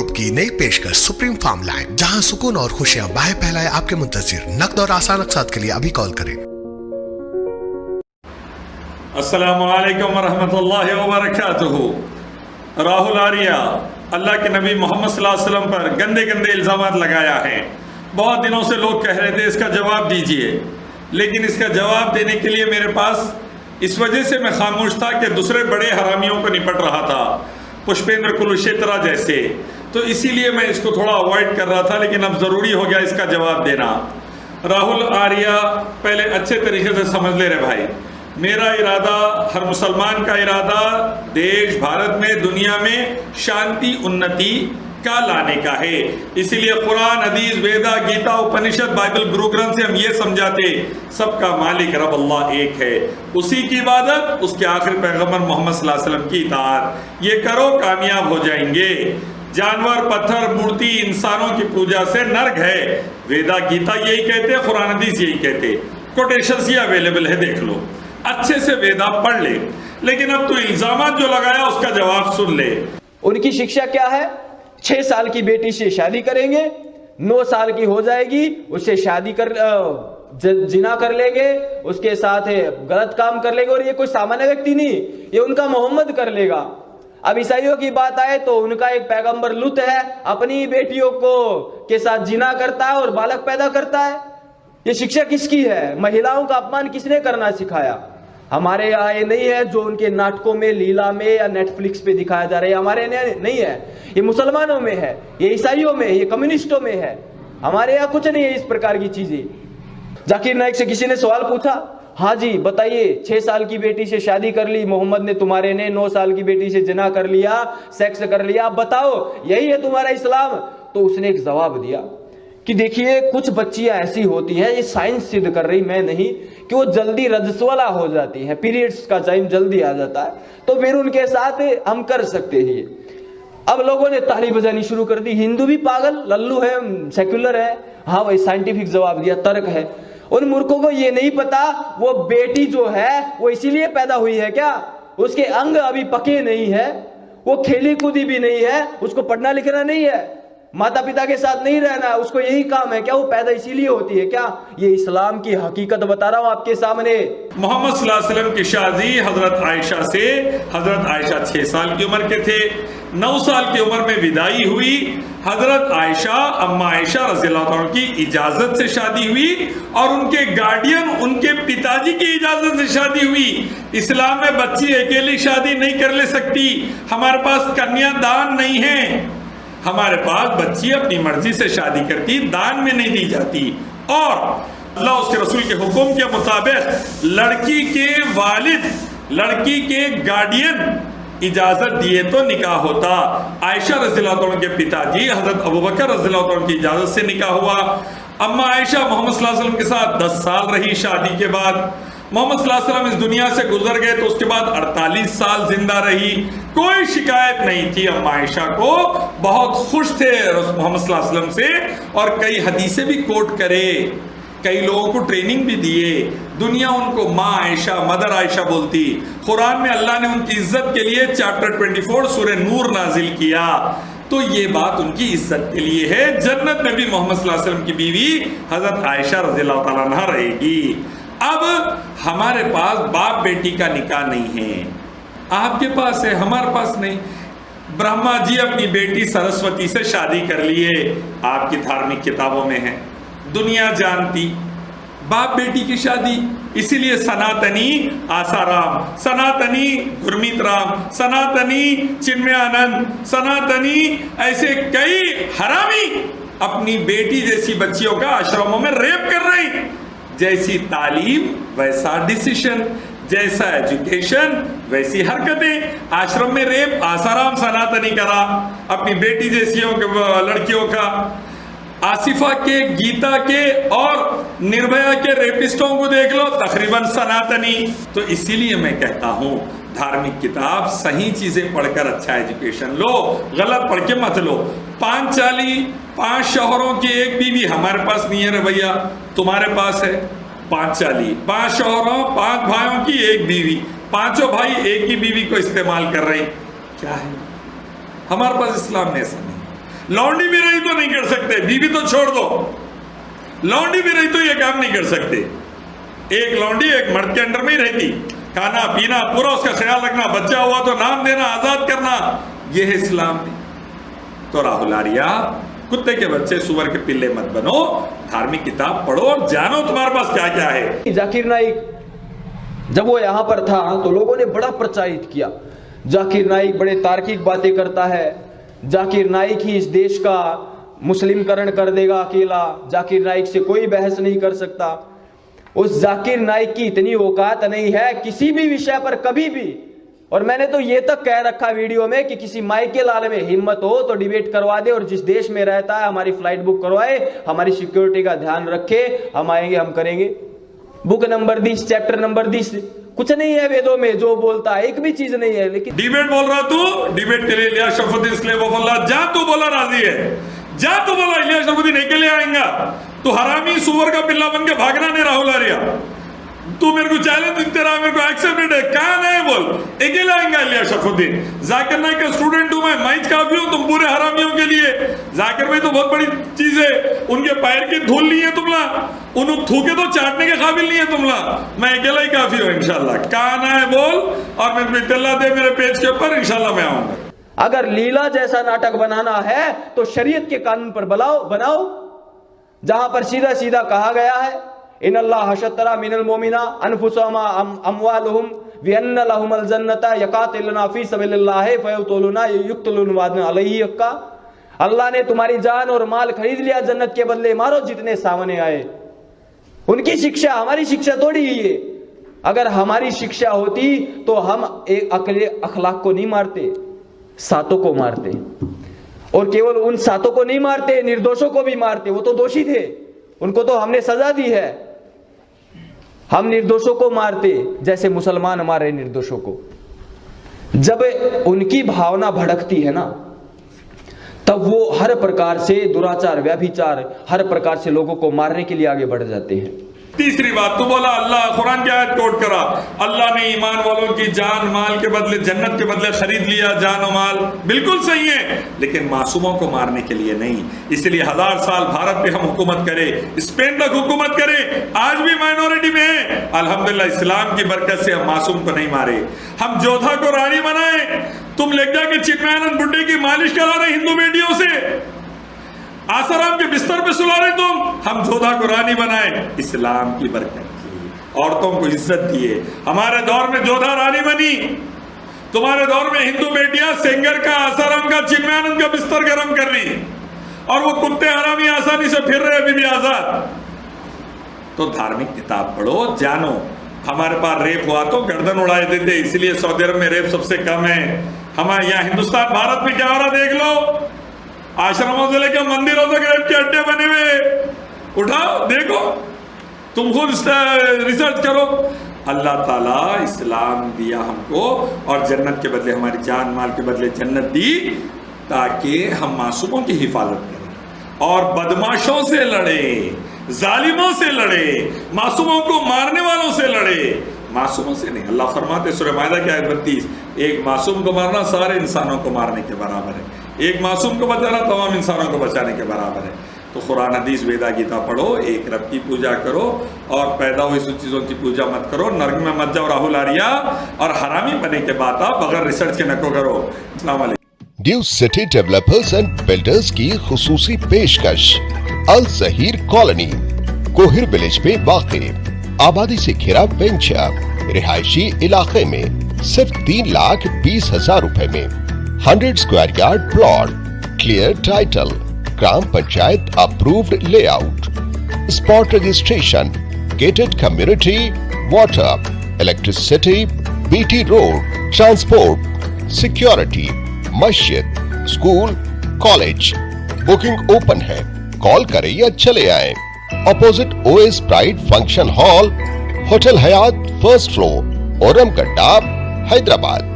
Group की नई पेशकश सुप्रीम फार्म लाइन, जहां सुकून और खुशियां बाहें फैलाए आपके मुंतजिर। नकद और आसान अक़सात के लिए अभी कॉल करें। अस्सलामु अलैकुम वरहमतुल्लाहि वबरकातुहू। राहुल आर्या अल्लाह के नबी मोहम्मद सल्लल्लाहु अलैहि वसल्लम पर गंदे गंदे इल्ज़ामात लगाया है। बहुत दिनों से लोग कह रहे थे इसका जवाब दीजिए, लेकिन इसका जवाब देने के लिए मेरे पास इस वजह से मैं खामोश था कि दूसरे बड़े हरामियों को निपट रहा था, पुष्पेंद्र कुलक्षेत्रा जैसे, तो इसीलिए मैं इसको थोड़ा अवॉइड कर रहा था। लेकिन अब ज़रूरी हो गया इसका जवाब देना। राहुल आर्या, पहले अच्छे तरीके से समझ ले रहे भाई, मेरा इरादा, हर मुसलमान का इरादा देश, भारत में, दुनिया में शांति उन्नति का लाने का है। इसीलिए कुरान, हदीस, वेदा, गीता, उपनिषद, बाइबल, गुरु ग्रंथ से हम ये समझाते सबका मालिक रब अल्लाह एक है, उसी की इबादत, उसके आखिरी पैगंबर मोहम्मद सल्लल्लाहु अलैहि वसल्लम की इताअत, ये करो कामयाब हो जाएंगे। जानवर, पत्थर, मूर्ति, इंसानों की पूजा से नर्क है। वेदा, गीता यही कहते, कुरान, हदीस यही कहते, कोटेशंस ये अवेलेबल है, देख लो, अच्छे से वेदा पढ़ ले। लेकिन अब तो इल्जामात जो लगाया उसका जवाब सुन ले। उनकी शिक्षा क्या है? 6 साल की बेटी से शादी करेंगे, 9 साल की हो जाएगी उससे शादी कर जिना कर लेंगे, उसके साथ गलत काम कर लेंगे। और ये कोई सामान्य व्यक्ति नहीं, ये उनका मोहम्मद कर लेगा। अब ईसाइयों की बात आए तो उनका एक पैगंबर लूत है, अपनी बेटियों को के साथ जिना करता है और बालक पैदा करता है। ये शिक्षा किसकी है? महिलाओं का अपमान किसने करना सिखाया? हमारे यहाँ ये नहीं है जो उनके नाटकों में, लीला में या नेटफ्लिक्स पे दिखाया जा रहा है, हमारे यहाँ नहीं है। ये मुसलमानों में है, ये ईसाइयों में, ये कम्युनिस्टों में है। हमारे यहाँ कुछ नहीं है इस प्रकार की चीजें। जाकिर नाइक से किसी ने सवाल पूछा, हाँ जी बताइए, 6 साल की बेटी से शादी कर ली मोहम्मद ने, तुम्हारे ने 9 साल की बेटी से जिना कर लिया, सेक्स कर लिया, बताओ यही है तुम्हारा इस्लाम? तो उसने एक जवाब दिया कि देखिए कुछ बच्चियां ऐसी होती हैं, ये साइंस सिद्ध कर रही, मैं नहीं, कि वो जल्दी रजस्वला हो जाती हैं, पीरियड्स का टाइम जल्दी आ जाता है, तो फिर उनके साथ हम कर सकते हैं। अब लोगों ने ताली बजानी शुरू कर दी, हिंदू भी पागल लल्लू है, सेक्युलर है। हाँ भाई, साइंटिफिक जवाब दिया, तर्क है। उन मूर्खों को ये नहीं पता वो बेटी जो है वो इसीलिए पैदा हुई है क्या? उसके अंग अभी पके नहीं है, वो खेली कूदी भी नहीं है, उसको पढ़ना लिखना नहीं है, माता पिता के साथ नहीं रहना है, उसको यही काम है क्या? वो पैदा इसीलिए होती है क्या? ये इस्लाम की हकीकत बता रहा हूं आपके सामने। मोहम्मद सल्लल्लाहु अलैहि वसल्लम की शादी हजरत आयशा से, हजरत आयशा 6 साल की उम्र के थे, 9 साल की उम्र में विदाई हुई। हजरत आयशा, अम्मा आयशा रज़ियल्लाहु अन्हा की इजाजत से शादी हुई और उनके गार्डियन, उनके पिताजी की इजाजत से शादी हुई। इस्लाम में बच्ची अकेली शादी नहीं कर ले सकती। हमारे पास कन्यादान नहीं है, हमारे पास बच्ची अपनी मर्जी से शादी करती, दान में नहीं दी जाती। और अल्लाह उसके रसूल के हुक्म के मुताबिक लड़की के वालिद, लड़की के गार्डियन इजाजत दिए तो निकाह होता। आयशा रज़ियल्लाहु अन्हा के पिताजी हजरत अबू बकर रज़ियल्लाहु अन्हु की इजाजत से निकाह हुआ। अम्मा आयशा मोहम्मद सल्लल्लाहु अलैहि वसल्लम के साथ 10 साल रही। शादी के बाद मोहम्मद सल्लल्लाहु अलैहि वसल्लम इस दुनिया से गुजर गए तो उसके बाद 48 साल जिंदा रही। कोई शिकायत नहीं थी अम्मा आयशा को, बहुत खुश थे मोहम्मद सल्लल्लाहु अलैहि वसल्लम से, और कई हदीसें भी कोट करे, कई लोगों को ट्रेनिंग भी दिए। दुनिया उनको माँ आयशा, मदर आयशा बोलती। कुरान में अल्लाह ने उनकी इज्जत के लिए चैप्टर 24 सूरह नूर नाजिल किया। तो ये बात उनकी इज्जत के लिए है। जन्नत में भी मोहम्मद सल्लल्लाहु अलैहि वसल्लम की बीवी हजरत आयशा रज़ियल्लाहु तआला अन्हा रहेगी। अब हमारे पास बाप बेटी का निकाह नहीं है, आपके पास है, हमारे पास नहीं। ब्रह्मा जी अपनी बेटी सरस्वती से शादी कर लिए, आपकी धार्मिक किताबों में है, दुनिया जानती। बाप बेटी की शादी, इसीलिए सनातनी आसाराम, सनातनी गुरमीत राम, सनातनी चिन्मयानंद, सनातनी ऐसे कई हरामी अपनी बेटी जैसी बच्चियों का आश्रमों में रेप कर रही। जैसी तालीम वैसा डिसीजन, जैसा एजुकेशन वैसी हरकतें। आश्रम में रेप आसाराम सनातनी करा अपनी बेटी जैसियों के लड़कियों का। आसिफा के, गीता के और निर्भया के रेपिस्टों को देख लो, तकरीबन सनातनी। तो इसीलिए मैं कहता हूं धार्मिक किताब, सही चीजें पढ़कर अच्छा एजुकेशन लो, गलत पढ़ के मत लो। 5 चाली, 5 शौहरों की एक बीवी, हमारे पास नहीं है रे भैया, तुम्हारे पास है। 5 चाली, 5 शौहरों, 5 भाइयों की एक बीवी, 5 भाई एक ही बीवी को इस्तेमाल कर रहे हैं, क्या है? हमारे पास इस्लाम में ऐसा नहीं। लौंडी भी रही तो नहीं कर सकते, बीवी तो छोड़ दो, लौंडी भी रही तो ये काम नहीं कर सकते। एक लौंडी एक मर्द के अंडर में ही रहती, खाना पीना पूरा उसका ख्याल रखना, बच्चा हुआ तो नाम देना, आजाद करना, ये है इस्लाम। तो राहुल आर्या, कुत्ते के बच्चे सुअर के पिल्ले मत बनो, धार्मिक किताब पढ़ो और जानो तुम्हारे पास क्या क्या है। जाकिर नाइक जब वो यहाँ पर था तो लोगों ने बड़ा प्रोत्साहित किया, जाकिर नाइक बड़े तार्किक बातें करता है, जाकिर नाइक ही इस देश का मुस्लिमकरण कर देगा अकेला, जाकिर नाइक से कोई बहस नहीं कर सकता। उस जाकिर नाइक की इतनी औकात नहीं है किसी भी विषय पर कभी भी, और मैंने तो ये तक कह रखा वीडियो में कि किसी माइकल आल में हिम्मत हो तो डिबेट करवा दे, और जिस देश में रहता है हमारी फ्लाइट बुक करवाए, हमारी सिक्योरिटी का ध्यान रखे, हम आएंगे, हम करेंगे। बुक नंबर 10 चैप्टर नंबर 10 कुछ नहीं है वेदों में जो बोलता है, एक भी चीज नहीं है। लेकिन डिबेट बोल रहा तू, डिबेट के लिए इलिया शरफुद्दीन स्लेव ऑफ अल्लाह, जा तू बोला राजी है, जा तू बोला इलिया शरफुद्दीन अकेले आएगा, तू हरामी सुअर का पिल्ला बन के भागना नहीं राहुल आर्या, तू मेरे को चैलेंज देते रहा, मेरे को एक्सेप्टेड है, कहा नहीं बोल, अकेले आएगा इलिया शरफुद्दीन। जाकिर नाइक का स्टूडेंट हूं मैं काफी हूं तुम पूरे हरामियों के लिए। जाकिर भाई तो बहुत बड़ी चीज है, उनके पैर की धूल नहीं है तुमला, उन थूके तो चाटने के काबिल नहीं है तुमला, मैं अकेला ही काफी हूं इंशाल्लाह। कहा ना है बोल और मेरे को इत्तला दे मेरे पेज के ऊपर, इंशाल्लाह मैं आऊंगा। अगर लीला जैसा नाटक बनाना है तो शरीयत के कानून पर बनाओ, जहां पर सीधा सीधा कहा गया है इन अल्लाह हशतरा मिनल मोमिना अनफुसहुम अमवालहुम बिअन्न लहुमुल जन्नता यकातिलुना फी सबिलिल्लाह फयतुलुना युक्तलुना अलैहि हक्का। अल्लाह ने तुम्हारी जान और माल खरीद लिया, जन्नत के बदले मारो जितने सामने आए। उनकी शिक्षा हमारी शिक्षा थोड़ी ही है। अगर हमारी शिक्षा होती तो हम एक अकेले अखलाक को नहीं मारते, सातों को मारते, और केवल उन सातों को नहीं मारते, निर्दोषों को भी मारते। वो तो दोषी थे, उनको तो हमने सजा दी है, हम निर्दोषों को मारते जैसे मुसलमान मारे निर्दोषों को। जब उनकी भावना भड़कती है ना, तब वो हर प्रकार से दुराचार व्यभिचार हर प्रकार से लोगों को मारने के लिए आगे बढ़ जाते हैं। तीसरी बात तू बोला अल्लाह कुरान की आयत कोट करा, अल्लाह ने ईमान वालों की जान माल के बदले जन्नत के बदले खरीद लिया जान और माल, बिल्कुल सही है, लेकिन मासूमों को मारने के लिए नहीं। इसलिए 1000 साल भारत पे हम हुकूमत करें, स्पेन तक हुकूमत करें, आज भी माइनॉरिटी में है, अल्हम्दुलिल्लाह इस्लाम की बरकत से हम मासूम को नहीं मारे। हम जोधा को रानी बनाए, तुम ले जाके चिन्मयानंद बुड्ढे की मालिश करा रहे हिंदू बेटियों से, आसाराम के बिस्तर पे सुला रहे तुम, हम जोधा को रानी बनाए, इस्लाम की बरकत की, औरतों को इज्जत दिए। हमारे दौर में जोधा रानी बनी, तुम्हारे दौर में हिंदू बेटियां सेंगर का आसाराम का चिन्मयानंद का बिस्तर गर्म कर रही, और वो कुत्ते हरामी आसानी से फिर रहे अभी भी आजाद। तो धार्मिक किताब पढ़ो, जानो। हमारे पास रेप हुआ तो गर्दन उड़ाए देते, इसलिए सऊदी अरब में रेप सबसे कम है। हमारे यहाँ हिंदुस्तान भारत में क्या हो रहा देख लो, आश्रमों से लेकर मंदिरों तक रेप के अड्डे बने हुए, उठाओ देखो, तुम खुद रिसर्च करो। अल्लाह ताला इस्लाम दिया हमको और जन्नत के बदले हमारी जान माल के बदले जन्नत दी, ताकि हम मासूमों की हिफाजत करें और बदमाशों से लड़े, जालिमों से लड़े, मासूमों को मारने वालों से लड़े, मासूमों से नहीं। अल्लाह फरमाते सूरह माइदा की आयत 32, एक मासूम को मारना सारे इंसानों को मारने के बराबर है, एक मासूम को बचाना तमाम इंसानों को बचाने के बराबर है। तो कुरान हदीस वेदा गीता पढ़ो, एक रब की पूजा करो और पैदा हुई सब चीज़ों की पूजा मत करो, नर्क में मत जाओ राहुल आर्या, और हरामी बने के बाद आप बगैर रिसर्च के नको करो। अस्सलाम वालेकुम। New city developers and builders की खुसूसी पेशकश, अल जहीर कॉलोनी कोहिर विलेज में वाक़, आबादी से घिरा वेंचर, रिहायशी इलाके में सिर्फ 3,20,000 रुपए में 100 square yard plot, clear title, ग्राम panchayat approved layout, spot registration, gated community, water, electricity, BT road, transport, security, मस्जिद, स्कूल, कॉलेज। बुकिंग ओपन है, कॉल करें या चले आए। Opposite OS pride function hall, hotel Hyatt, first floor, ओरम कट्टा, हैदराबाद।